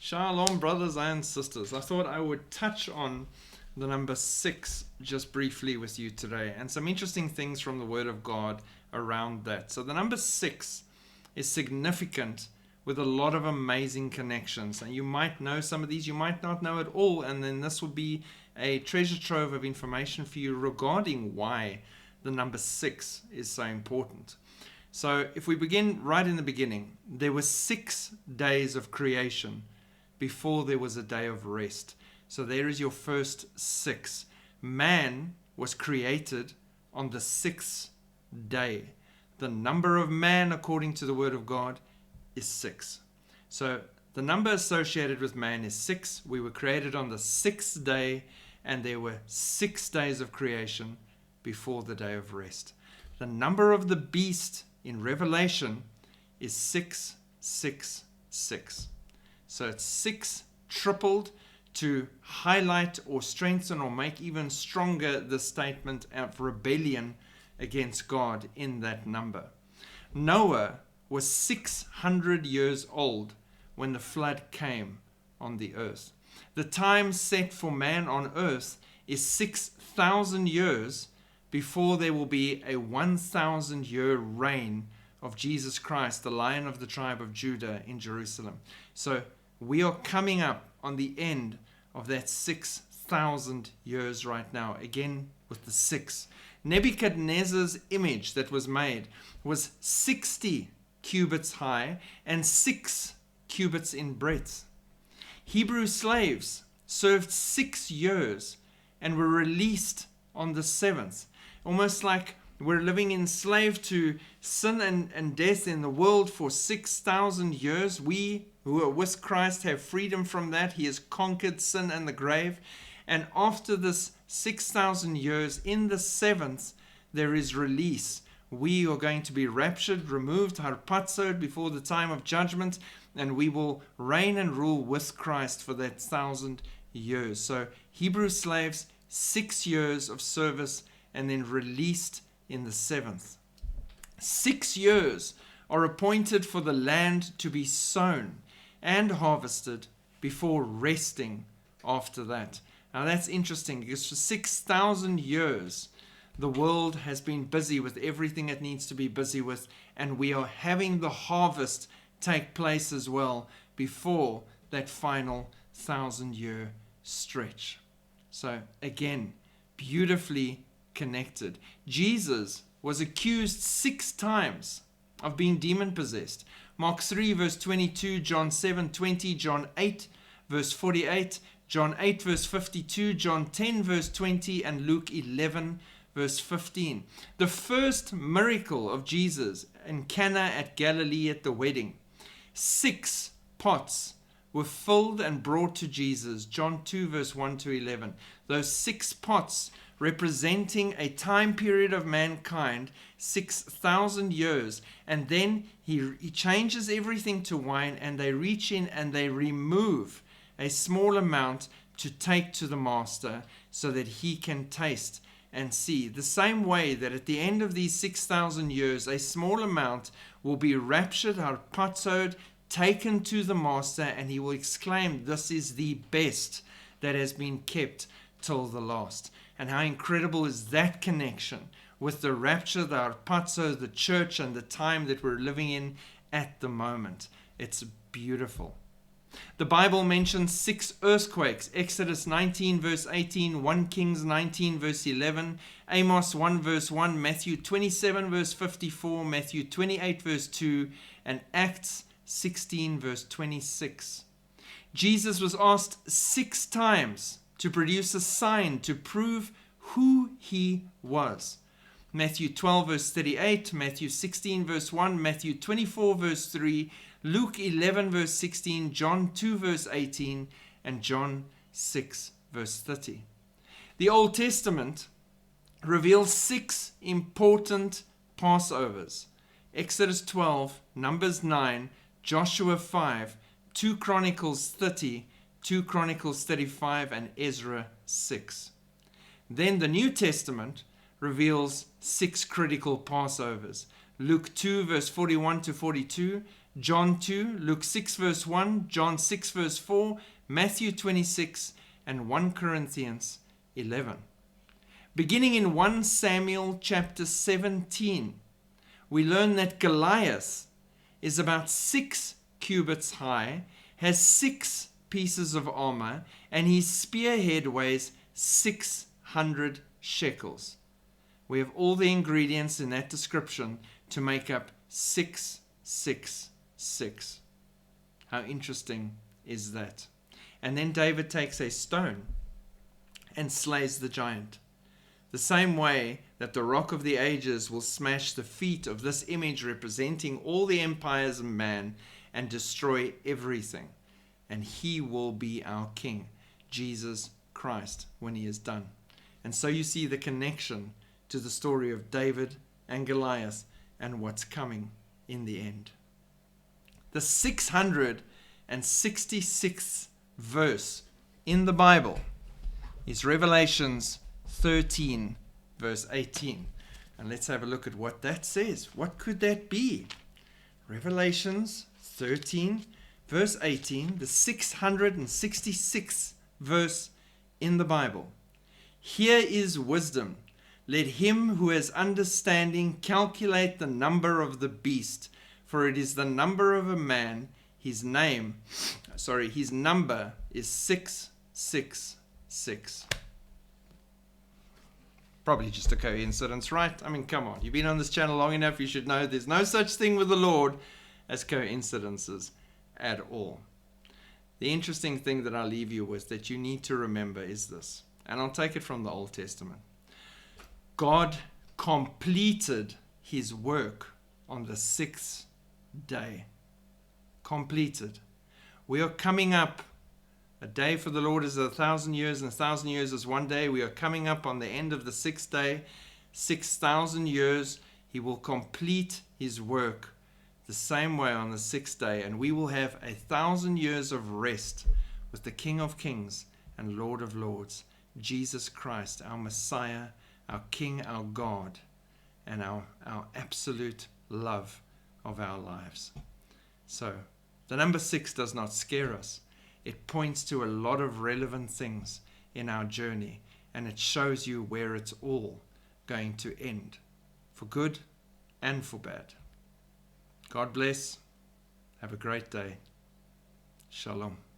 Shalom, brothers and sisters. I thought I would touch on the number 6 just briefly with you today, and some interesting things from the Word of God around that. So the number 6 is significant with a lot of amazing connections, and you might know some of these, you might not know at all, and then this will be a treasure trove of information for you regarding why the number 6 is so important. So if we begin right in the beginning, there were 6 days of creation before there was a day of rest. So there is your first 6. Man was created on the 6th day. The number of man, according to the Word of God, is 6. So the number associated with man is 6. We were created on the 6th day, and there were 6 days of creation before the day of rest. The number of the beast in Revelation is 666. So it's 6 tripled to highlight or strengthen or make even stronger the statement of rebellion against God in that number. Noah was 600 years old when the flood came on the earth. The time set for man on earth is 6,000 years before there will be a 1,000-year reign of Jesus Christ, the Lion of the tribe of Judah, in Jerusalem. So we are coming up on the end of that 6,000 years right now, again with the 6. Nebuchadnezzar's image that was made was 60 cubits high and 6 cubits in breadth. Hebrew slaves served 6 years and were released on the 7th. Almost like we're living enslaved to sin and death in the world for 6,000 years. We who are with Christ have freedom from that. He has conquered sin and the grave. And after this 6,000 years, in the 7th, there is release. We are going to be raptured, removed, harpazoed before the time of judgment, and we will reign and rule with Christ for that 1,000 years. So Hebrew slaves, 6 years of service, and then released in the 7th. 6 years are appointed for the land to be sown and harvested before resting after that. Now that's interesting, because for 6,000 years the world has been busy with everything it needs to be busy with, and we are having the harvest take place as well before that final 1,000-year stretch. So again, beautifully connected. Jesus was accused 6 times of being demon-possessed. Mark 3 verse 22, John 7:20, John 8 verse 48, John 8 verse 52, John 10 verse 20, and Luke 11 verse 15. The first miracle of Jesus in Cana at Galilee at the wedding, 6 pots were filled and brought to Jesus. John 2 verse 1 to 11. Those 6 pots representing a time period of mankind, 6,000 years, and then he changes everything to wine, and they reach in and they remove a small amount to take to the master so that he can taste and see. The same way that at the end of these 6,000 years, a small amount will be raptured, harpazoed, taken to the master, and he will exclaim, "This is the best that has been kept till the last." And how incredible is that connection with the rapture, the harpazo, the church, and the time that we're living in at the moment. It's beautiful. The Bible mentions 6 earthquakes. Exodus 19 verse 18, 1 Kings 19 verse 11, Amos 1 verse 1, Matthew 27 verse 54, Matthew 28 verse 2, and Acts 16 verse 26. Jesus was asked 6 times to produce a sign to prove who he was. Matthew 12 verse 38, Matthew 16 verse 1, Matthew 24 verse 3, Luke 11 verse 16, John 2 verse 18, and John 6 verse 30. The Old Testament reveals 6 important Passovers. Exodus 12, Numbers 9, Joshua 5, 2 Chronicles 30, 2 Chronicles 35, and Ezra 6. Then the New Testament reveals 6 critical Passovers. Luke 2 verse 41 to 42, John 2, Luke 6 verse 1, John 6 verse 4, Matthew 26, and 1 Corinthians 11. Beginning in 1 Samuel chapter 17, we learn that Goliath is about 6 cubits high, has 6 pieces of armor, and his spearhead weighs 600 shekels. We have all the ingredients in that description to make up 666. How interesting is that? And then David takes a stone and slays the giant. The same way that the Rock of the Ages will smash the feet of this image representing all the empires of man and destroy everything. And he will be our King, Jesus Christ, when he is done. And so you see the connection to the story of David and Goliath and what's coming in the end. The 666th verse in the Bible is Revelations 13 verse 18. And let's have a look at what that says. What could that be? Revelations 13 verse 18, the 666th verse in the Bible. Here is wisdom. Let him who has understanding calculate the number of the beast, for it is the number of a man. His number is 666. Probably just a coincidence, right? I mean, come on. You've been on this channel long enough, you should know there's no such thing with the Lord as coincidences at all. The interesting thing that I'll leave you with that you need to remember is this, and I'll take it from the Old Testament. God completed his work on the 6th day. Completed. We are coming up. A day for the Lord is 1,000 years, and 1,000 years is one day. We are coming up on the end of the 6th day. 6,000 years. He will complete his work the same way on the 6th day, and we will have 1,000 years of rest with the King of Kings and Lord of Lords, Jesus Christ, our Messiah, our King, our God, and our absolute love of our lives. So, the number 6 does not scare us. It points to a lot of relevant things in our journey, and it shows you where it's all going to end, for good and for bad. God bless. Have a great day. Shalom.